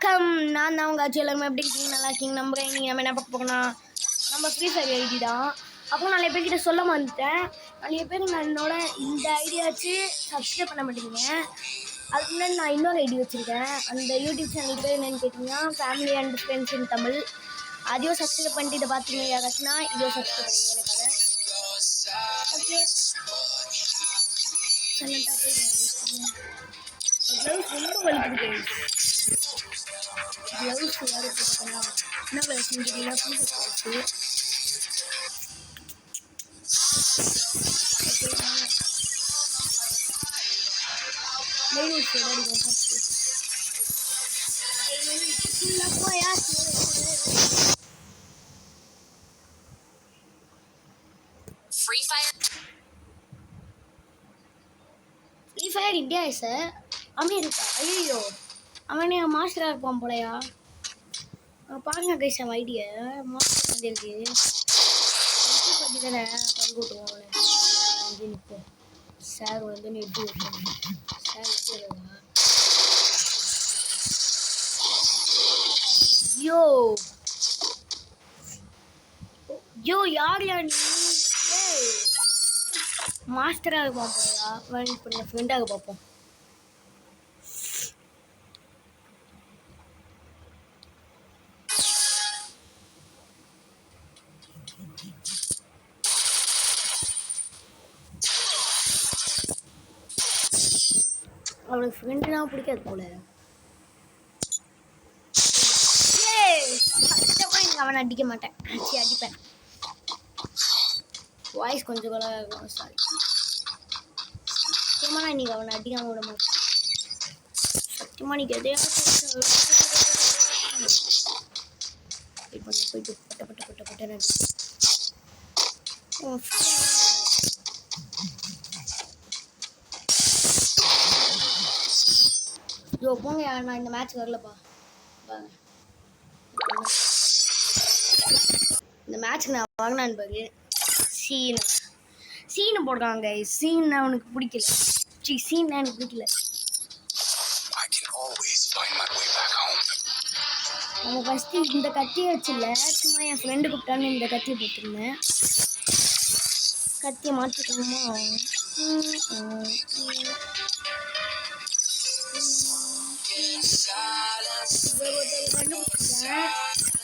வணக்கம், நான் தான் உங்கள் ஆச்சு. எல்லாருமே எப்படி இருக்கீங்க? நல்லா இருக்கீங்க நம்புறேன். நீங்கள் நம்ம என்ன பார்க்க போகணும்னா நம்ம ஃப்ரீ ஃபயர் ஐடி தான். அப்புறம் நிறைய பேர்கிட்ட சொல்ல வந்துட்டேன். நிறைய பேர் என்னோட இந்த ஐடியா வச்சு சப்ஸ்கிரைப் பண்ண மாட்டேங்க. அதுக்கு முன்னாடி நான் இன்னொரு ஐடி வச்சுருக்கேன். அந்த யூடியூப் சேனல் பேர் என்னென்னு கேட்டிங்கன்னா family and friends in Tamil. அதையும் சப்ஸ்கிரைப் பண்ணிட்டு இதை பார்த்தீங்க யாராச்சுன்னா இதையும் சப்ஸ்கிரைப் பண்ணிங்க எனக்காக. ஓகே, சைலண்டாக போயிடுவேன். க்ளவுஸ் ரொம்ப வலிக்குது. க்ளவுஸ் வேறு போட்டுக்கலாம். என்ன வேலை செஞ்சுட்டீங்கன்னா gloves Free Fire India sir America. ஐயோ, அவனே மாஸ்டராக இருப்பான் போலையா? பாருங்க கைஸ், அவன் ஐடியா மாஸ்டர் வந்துருக்கு. பற்றி தானே பங்கு விட்டுருவோம் அவனை. வந்து நிற்போம். சார் வந்து எப்படி விட்டுருவாங்க? சார் விட்டுருவா. யோ யோ யார் யா நீ? மாஸ்டராக இருப்பான் போலையா? இப்போ நீங்கள் ஃப்ரெண்டாக பார்ப்போம். அவனுக்கு ஃப்ரெண்டுனா பிடிக்காது போல. அவனை அடிக்க மாட்டேன், அடிப்பேன். வாய்ஸ் கொஞ்சம் கூட இருக்கும். சாரி, சத்தியமாக நான் இன்னைக்கு அவனை அடிக்காம விட மாட்டேன். சத்தியமாக நீக்கு எதையாவது போயிட்டு பட்ட பட்ட பட்ட பட்ட யோ போங்க, நான் இந்த மேட்ச் வரலப்பா. இந்த மேட்ச்சுக்கு நான் வாங்கினான்னு பாரு. சீனு போடுறாங்க. சீன் அவனுக்கு பிடிக்கல. சீன் எனக்கு பிடிக்கல. நம்ம ஃபஸ்ட்டு இந்த கத்தியை வச்சுல சும்மா என் ஃப்ரெண்டு கூப்பிட்டான்னு இந்த கத்தியை போட்டுருந்தேன். கத்தியை மாற்றிக்கணுமா?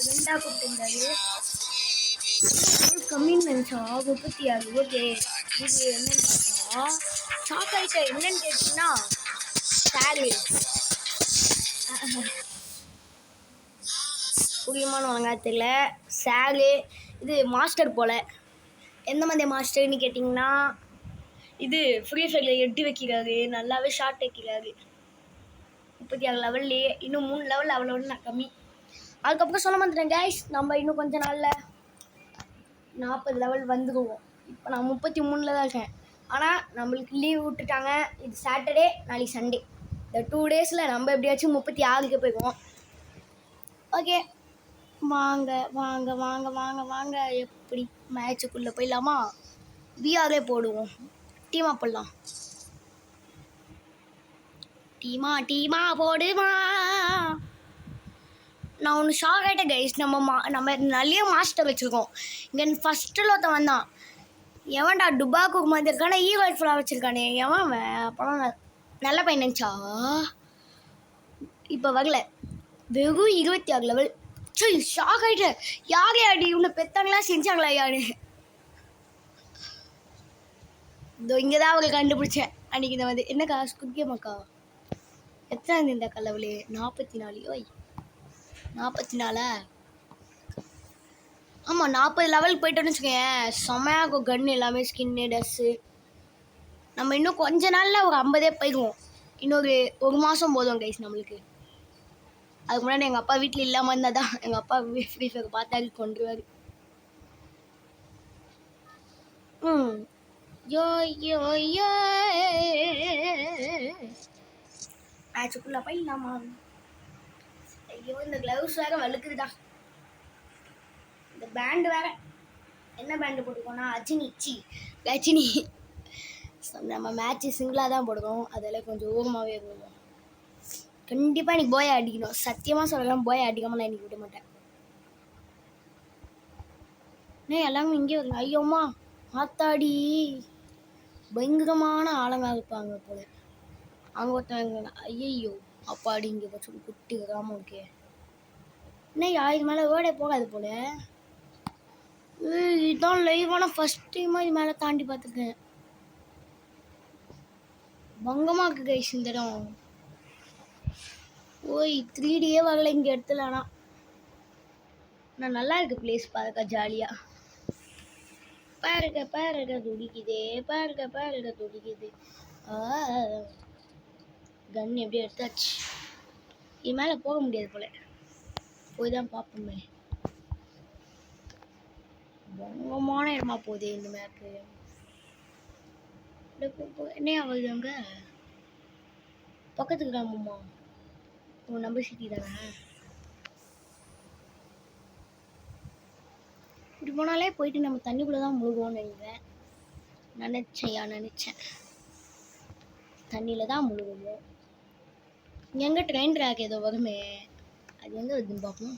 ரெண்டா கூப்பிட்டுருந்தாரு. கம்மின்னு நினச்சா 36. ஓகே, இது என்னன்னு பார்த்தா ஷாக் ஆகிட்ட. என்னன்னு கேட்டிங்கன்னா சாலு புரியுமான்னு வாங்க தெரியல. சாலு இது மாஸ்டர் போல். எந்த மாதிரி மாஸ்டர்னு கேட்டிங்கன்னா இது ஃப்ரீ ஃபயரில் எட்டி வைக்கிறாரு. நல்லாவே ஷார்ட் வைக்கிறாரு. 36 லெவல்லையே. இன்னும் 3 லெவல் அவ்வளோ நான் கம்மி. அதுக்கப்புறம் சொல்ல மாட்டேன் கைஸ், நம்ம இன்னும் கொஞ்சம் நாளில் 40 லெவல் வந்துடுவோம். இப்போ நான் 33 தான் இருக்கேன். ஆனால் நம்மளுக்கு லீவ் விட்டுட்டாங்க. இது சாட்டர்டே, நாளைக்கு சண்டே. இந்த 2 டேஸில் நம்ம எப்படியாச்சும் 36க்கு போய்க்குவோம். ஓகே, வாங்க வாங்க வாங்க வாங்க வாங்க. எப்படி மேட்சுக்குள்ளே போயிடலாமா? விஆரே போடுவோம். டீமாக போடலாம். டீமா போடுமா? நான் ஒன்று ஷாக் ஆகிட்டேன் கைஸ். நம்ம நிறைய மாஸ்டர் வச்சுருக்கோம். இங்கே ஃபஸ்ட்டில் ஒருத்தன் வந்தான். எவன்டா டுபாக்கு மாதிரி இருக்கானே, ஈவல்ட் ஃபுல்லாக வச்சுருக்கானே எவன்? அப்புறம் நல்ல பையன் நினச்சா இப்போ வரல. வெறும் 26 லெவல். சரி, ஷாக் ஆகிட்டேன். யாரே அடி இவனை பெத்தாங்களா செஞ்சாங்களா யாரு? இதோ இங்கே தான் அவங்களை கண்டுபிடிச்சேன் அன்றைக்கி. இந்த வந்து என்னக்கா ஸ்குக்கேமாக்கா எத்தனை இந்த கலவுலே? 44. ஓய் 44. ஆமாம், 40 லெவலுக்கு போய்ட்டோன்னு வச்சுக்கேன். செம்மையாக கன் எல்லாமே, ஸ்கின்னு, ட்ரெஸ்ஸு. நம்ம இன்னும் கொஞ்ச நாளில் ஒரு 50 போயிடுவோம். இன்னொரு 1 மாதம் போதும் கைஸ் நம்மளுக்கு. அதுக்கு முன்னாடி எங்கள் அப்பா வீட்டில் இல்லாமல் இருந்தால் தான் எங்கள் அப்பா ஃப்ரீ ஃபயர் பார்த்தாரு கொண்டுருவார். யோ யோ யோ மேட்சுக்குள்ளே போயிடலாமா? ஐயோ, இந்த க்ளவுஸ் வேறு வலுக்குதுடா. இந்த பேண்டு வேறு என்ன பேண்டு போட்டுக்கோன்னா ரஜினி. நம்ம மேட்ச்சு சிங்கிளாக தான் போடுவோம். அதெல்லாம் கொஞ்சம் ஓரமாகவே போடுவோம். கண்டிப்பாக இன்னைக்கு போயை அடிக்கணும். சத்தியமாக சொல்லலாம், போயை அடிக்காமல் நான் இன்னைக்கு விட மாட்டேன். எல்லாமே இங்கே வருங்க. ஐயோம்மா ஆத்தாடி பயங்கரமான ஆழங்காக இருப்பாங்க போல. அங்கே ஒருத்தவங்க ஐயோ அப்பாடி இங்கே பச்சு குட்டி கிராமம் இருக்கே. இது மேலே வேர்டே போகாது போல. இதுதான் லைவான ஃபர்ஸ்ட் டைமாக இது மேலே தாண்டி பார்த்துருக்கேன். பங்கமாக இருக்கு கைஸ் இந்த இடம். ஓய் 3Dயே வரல இங்கே இடத்துல. ஆனால் நல்லா இருக்கு பிளேஸ் பார்க்க ஜாலியாக. பாருங்க துடிக்குதே, பாருங்க துடிக்குது. கன் எப்படி எடுத்தாச்சு. இது மேலே போக முடியாது போல. போய் தான் பார்ப்போமே. பயங்கரமான இடமா போகுது இந்த மேப்பு. என்ன ஆகுது அங்கே பக்கத்துக்கு கிராமமா? நம்ம சிட்டி தானே. இப்படி போனாலே போயிட்டு நம்ம தண்ணிக்குள்ளே தான் முழுகுவோம்னு நினச்சேன். தண்ணியில் தான் முழுகுவோம். எங்கே ட்ரெயின் ட்ராக் ஏதோ வருமே, அது எங்கே வருதுன்னு பார்ப்போம்.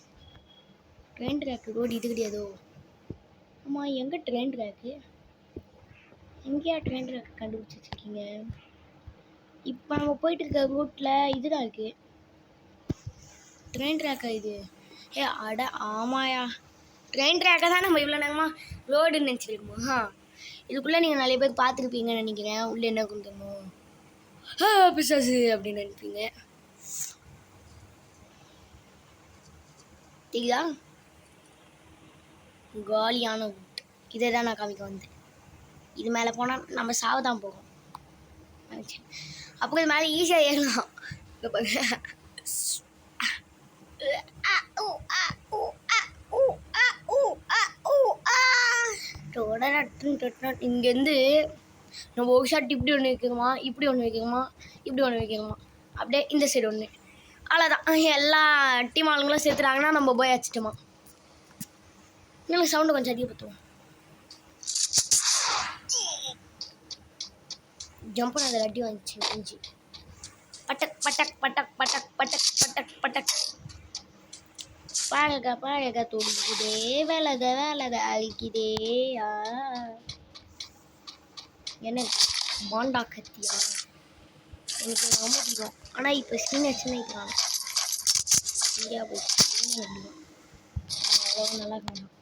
ட்ரெயின் ட்ராக் ரோடு இது கிடையாதோ? ஆமாம், எங்கே ட்ரெயின் ட்ராக்கு? எங்கேயா ட்ரெயின் ட்ராக் கண்டுபிடிச்சி வச்சுருக்கீங்க? இப்போ நம்ம போயிட்டு இருக்க ரோட்டில் இதுதான் இருக்குது ட்ரெயின் ட்ராக்கா இது? அட ஆமாயா, ட்ரெயின் ட்ராக்கை தான் நம்ம இவ்வளோ நேரமாக ரோடுன்னு நினச்சிருக்கோமா? இதுக்குள்ளே நீங்கள் நிறைய பேர் பார்த்துருப்பீங்கன்னு நினைக்கிறேன். உள்ளே என்ன கொடுத்துருமோ பிசாசு அப்படின்னு நினைப்பீங்க. தெரியுதா? காலியான வீட்டு இதை தான் நான் காமிக்க வந்தேன். இது மேலே போனால் நம்ம சாவு தான் போகும். அப்போ இது மேலே ஈஸியாக ஏறலாம். இங்கேருந்து நம்ம ஒரு ஷாட் இப்படி ஒன்று வைக்கணுமா, இப்படி ஒன்று வைக்கணுமா, இப்படி ஒன்று வைக்கணுமா, அப்படியே இந்த சைடு ஒன்று. அவ்வளோதான். எல்லா டீம் ஆளுங்களும் சேர்த்துறாங்கன்னா நம்ம போய் அடிச்சிட்டோமா. இன்னும் சவுண்டு கொஞ்சம் அதிகப்படுத்துவோம். ஜம்ப் பண்ண அடி வந்துச்சு கொஞ்சி. Buttock buttock buttock buttock buttock buttock buttock. பாருங்க துடிக்குதே, வேலக அழிக்குதே. என்ன பாண்டா கத்தியா? எனக்கு ரொம்ப பிடிக்கும். ஆனால் இப்போ ஸ்கின் வச்சுன்னு வைக்கிறாங்க. இந்தியா போயிடுச்சு. அவ்வளோ நல்லா காணும்.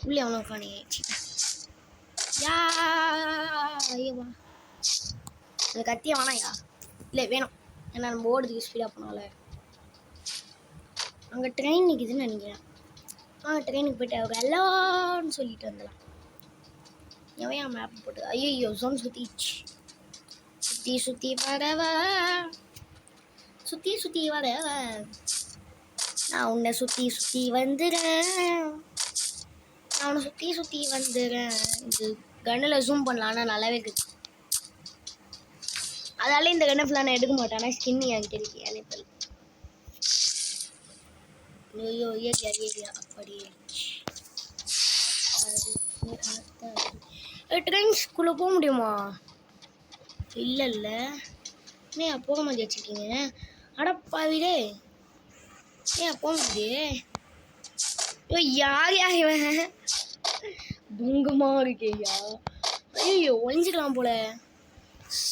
உள்ளே அவ்வளோ காணி ஆயிடுச்சு. ஐயவா அந்த கத்தியா வேணாயா? இல்லை வேணும். ஏன்னா நம்ம ஓடுறதுக்கு ஸ்பீடாக போனால. அங்கே ட்ரெயின் நிற்கிதுன்னு நினைக்கிறேன். ட்ரெயினுக்கு போயிட்டு அவங்க எல்லாம்னு சொல்லிட்டு வந்துடலாம். எவையா மேப் போட்டு ஐயோ ஜோன் சுற்றிச்சு. சுற்றி வரவா, சுற்றி வரவா, நான் உன்னை சுற்றி வந்துடுறேன். நான் உன்னை சுற்றி வந்துடுறேன். இது கண்ணில் ஜூம் பண்ணலாம். ஆனால் நல்லாவே இருக்குது. அதால இந்த கண்ணை ஃபுல்லாக நான் எடுக்க மாட்டேன். ஆனால் ஸ்கின் என்கிட்ட இருக்கு. அனுப்பல் ஐயோ ஏரியா அப்படியே ட்ரெயின்ஸ்குள்ளே போக முடியுமா? இல்லை ஏன் போக மாதிரி வச்சுருக்கீங்க? அடப்பாவிலே ஏன் போக முடியுது? ஐயோ யார் இவன் புங்கமா இருக்கேயா? ஐயோ ஒழிஞ்சிக்கலாம் போல.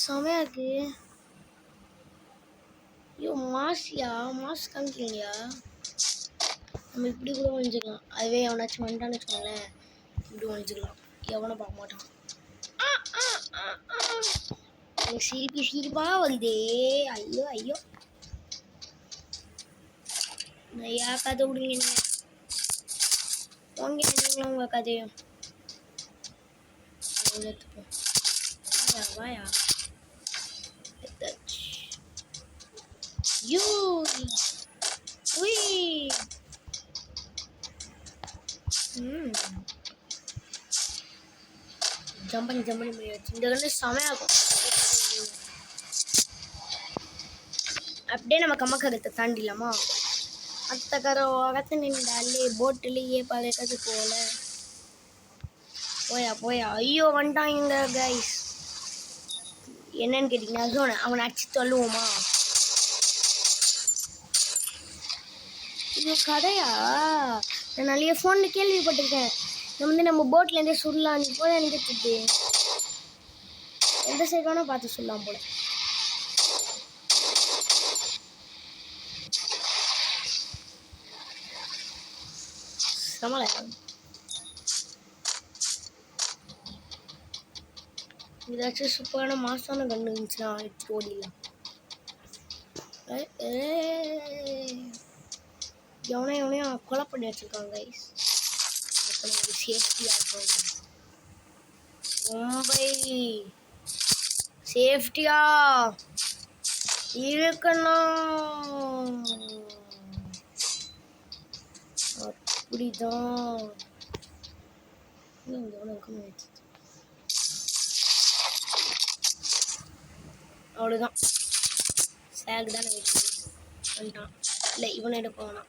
செமையா இருக்கு. ஐயோ மாஸ் காமிக்கலையா? நம்ம இப்படி கூட ஒழிஞ்சிக்கலாம். அதுவே எவனாச்சும் வந்துட்டான்னு வச்சுக்கோங்களேன், இப்படி ஒழிஞ்சிக்கலாம். எவனை பார்க்க மாட்டான். எனக்கு சிரிப்பா வருதே. ஐயோ ஐயா, கதை விடுங்க. நீங்க நீங்களும் உங்க கதையும் வாயா. ஜம்ப் பண்ணி இந்த கண்ணு செமையாகும். அப்படியே நம்ம கம்மக்கருத்தை தாண்டிடலாமா? அத்தக்கரை அகத்து நின்றாலே போட்டுலேயே பழக்கது போல. போயா ஐயோ வந்துட்டாங்க கைஸ். என்னன்னு கேட்டிங்கன்னா ஜோன் அவனை அடிச்சு தள்ளுவோமா? இது கதையா? நான் நிறைய ஃபோனில் கேள்விப்பட்டிருக்கேன். நம்ம போட்லேருந்தே சுடலாம் போல எனக்கு தெரியுது. எந்த சைடு வேணால் பார்த்து சொல்லலாம் போல. சமலை ஏதாச்சும் சூப்பரான மாசான கண்ணு இருந்துச்சுன்னா எடுத்து ஓடிடலாம். எவனையும் கொலை பண்ணி வச்சிருக்காங்க கைஸ். மும்பை சேஃப்டியா இருக்கணும். அப்படிதான் அவ்வளோதான். சேக் தானே வந்துட்டான். இல்லை இவனை எடுப்பானா?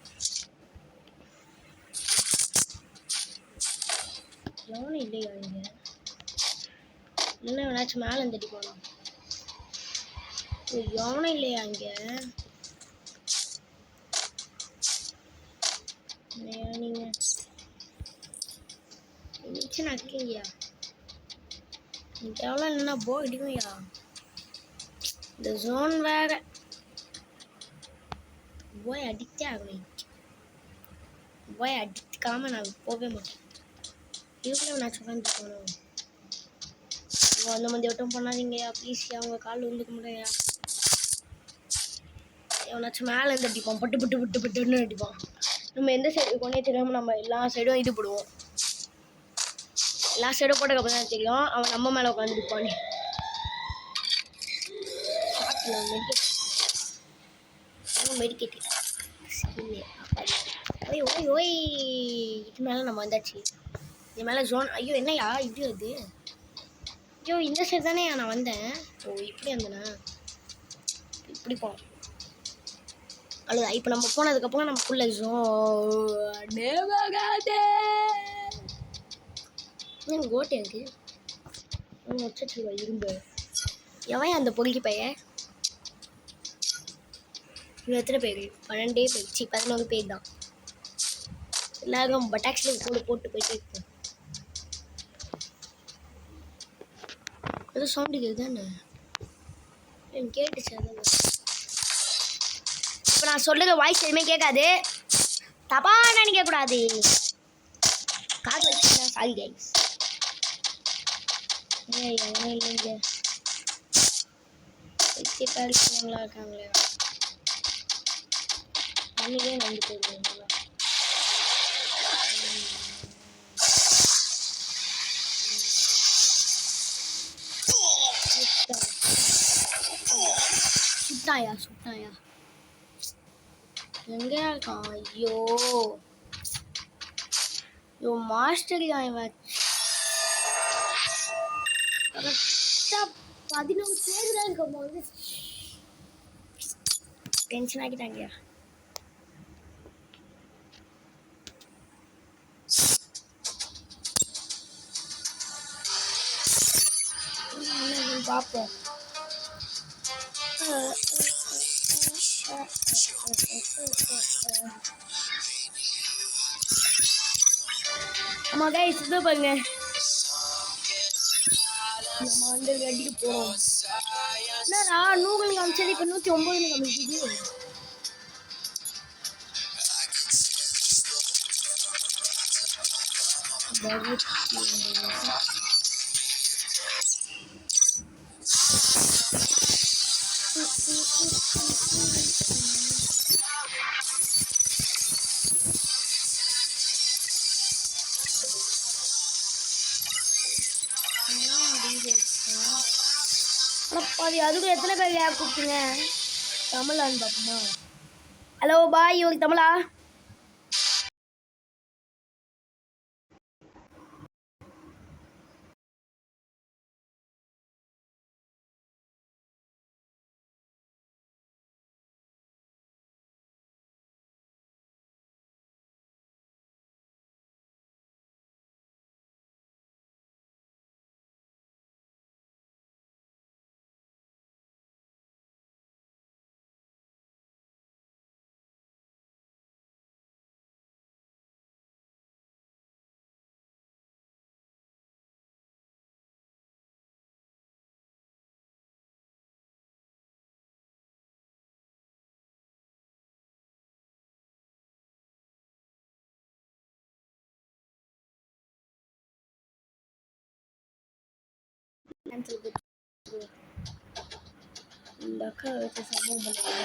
எவனும் இல்லையா இங்கே? இல்லைன்னா எவனாச்சும் மேலே தட்டி போனான். எவனும் இல்லையா இங்கே? நீங்கள் நக்கிங்கயா? எவ்வளோ இல்லைன்னா போயிடுங்கய்யா. இந்த ஜோன் வேற போய் அடித்தே ஆகணும். போய் அடிக்காம நான் போகவே மாட்டேன். இதுக்குள்ள நான் சொல்லிட்டு போகணும். அந்த மாதிரி ஒட்டம் பண்ணாதீங்கய்யா ப்ளீஸ்யா. அவங்க கால் வந்துக்க முடியா? எவனாச்சும் மேலே இருந்து அடிப்பான். பட்டு பட்டு பட்டு பட்டுன்னு அடிப்பான். நம்ம எந்த சைடு கொண்டே தெரியாமல் நம்ம எல்லா சைடும் இது போடுவோம். எல்லா சைடும் போட்டதுக்கப்புறம் தான் தெரியும் அவன் நம்ம மேலே உட்காந்துருப்பான். மெடிக்கேட் ஓய் ஓய் ஓய். இது மேலே நம்ம வந்தாச்சு. இது மேலே ஜோன். ஐயோ என்னையா இது அது? ஐயோ இந்த சைடு தானே நான் வந்தேன். ஓ இப்படி வந்தேண்ணா. இப்படி போனோம். அவ்வளோ இப்போ நம்ம போனதுக்கப்புறம் நமக்குள்ள ஜோனே வராதே. கோட்டை இருக்கு வச்சுருவா இரும்பு. எவன் அந்த பொறுக்கி பையன்? இவன் எத்தனை பேர்? 12 பேர். 11 பேர் தான். எல்லாரும் பட்டாக்ஸில் போட்டு போயிட்டே இருக்கும். ஏதோ சவுண்டு கேட்குதானே? எனக்கு கேட்டுச்சு. அதான் இப்போ நான் சொல்லுற வாய்ஸ் எதுவுமே கேட்காது. தப்பா நினைக்கக்கூடாது. காது வச்சுருந்தா சாரி கைஸ். எவனே இல்லைங்க. வச்சு பேருங்களா இருக்காங்களே. அன்றைக்கே நம்பி போயிருக்கீங்களா? சுட்டாயா எங்கே இருக்கான்? ஐயோ மாஸ்டர் தான். 11 பேர் தான் இருக்கும் போது டென்ஷன் ஆகிட்டாங்க. பார்ப்போம். ஆமா கைஸ் இது பாருங்க. நம்ம வந்து அடிக்க போறோம். என்னடா 100 காமிச்சது இப்போ 109 காமிக்குது. அதுக்கு எத்தனை பேர் யார் கூப்பிட்டீங்க? தமிழான்னு பார்ப்போமா? ஹலோ பாய் இவருக்கு தமிழா? இந்த அக்கா வச்சு சம்பவம் பண்ணுவாங்க.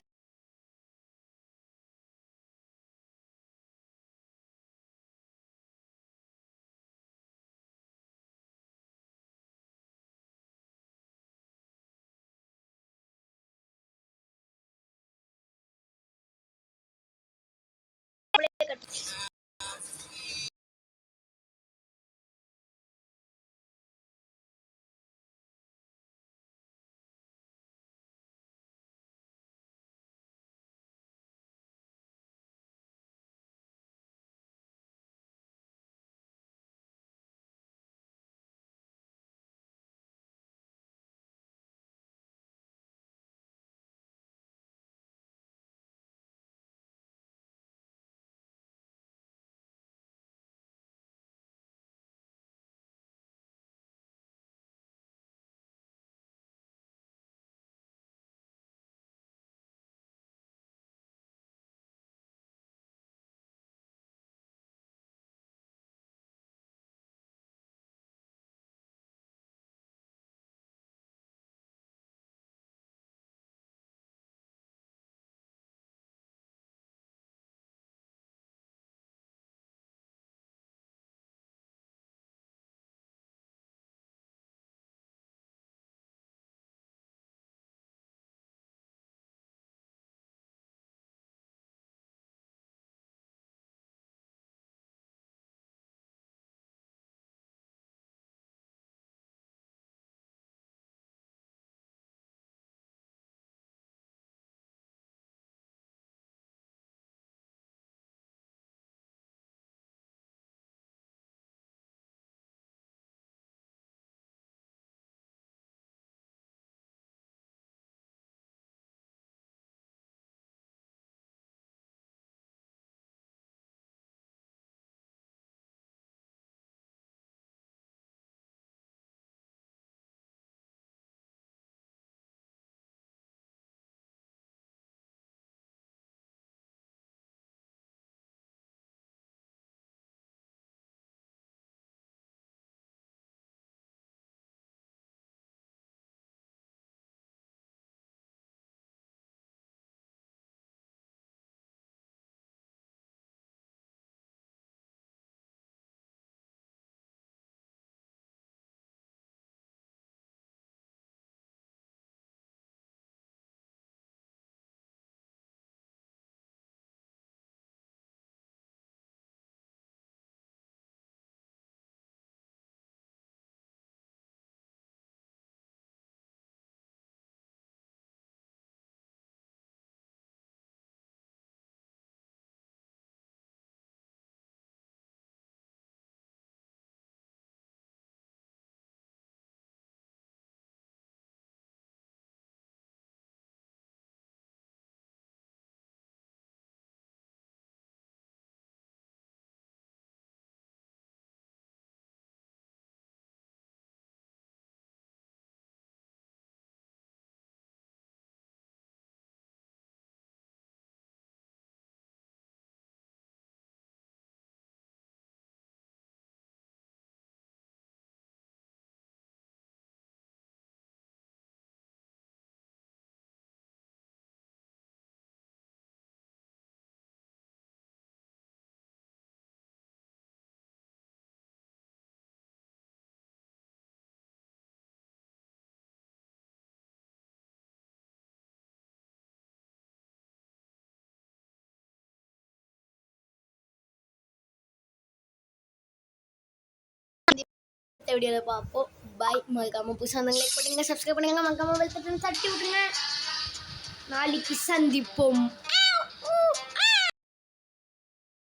வீடியோவில் பார்ப்போம். பாய். மறக்காம புதுசாக வந்து லைக் பண்ணுங்க, சப்ஸ்கிரைப் பண்ணுங்க, மறக்காம பெல் பட்டன் தட்டி விட்டுருங்க. நாளைக்கு சந்திப்போம்.